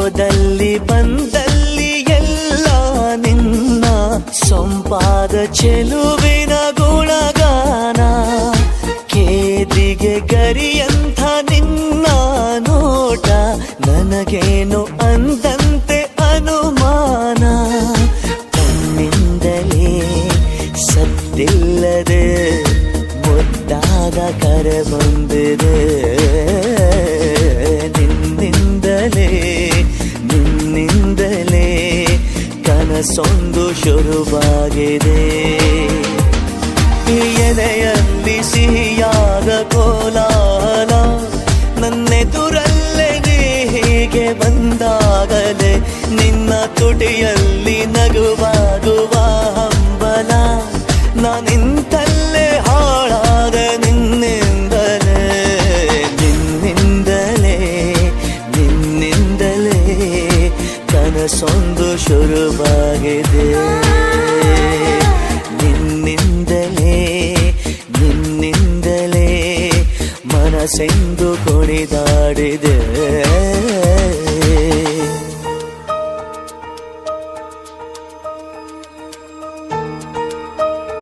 ಹೋದಲ್ಲಿ ಬಂದಲ್ಲಿ ಎಲ್ಲ ನಿನ್ನ ಸೊಂಪಾದ ಚೆಲುವಿನ ಗುಣಗಾನ. ಕೇದಿಗೆ ಗರಿಯಂಥ ನಿನ್ನ ನೋಟ ನನಗೇನು ಅಂದಂತೆ ಅನುಮಾನ. ಕಣ್ಣಿಂದಲೇ ಸದ್ದಿಲ್ಲದೆ ಮುದ್ದಾದ ಕರೆ ಬಂದಿದೆ. ನಿನ್ನಿಂದಲೇ ಕನಸೊಂದು ಶುರುವಾಗಿದೆ. ಎದೆಯಲ್ಲಿ ಸಿಹಿಯಾದ ಕೋಲಾಹಲ ನನ್ನೆದುರಲ್ಲೇ ನೀ ಹೀಗೆ ಬಂದಾಗಲೇ ನಿನ್ನ ತುಟಿಯಲ್ಲಿ ನಗುವಾಗುವ ಹಂಬಲ. ನಾನಿಂತಲ್ಲೇ ಹಾಳಾದ ನಿನ್ನಿಂದಲೇ ಕನಸೊಂದು ಶುರುವಾಗಿದೆ. ನಿನ್ನಿಂದಲೇ ಮನಸ್ಸೆಂದು ಕುಣಿದಾಡಿದೆ.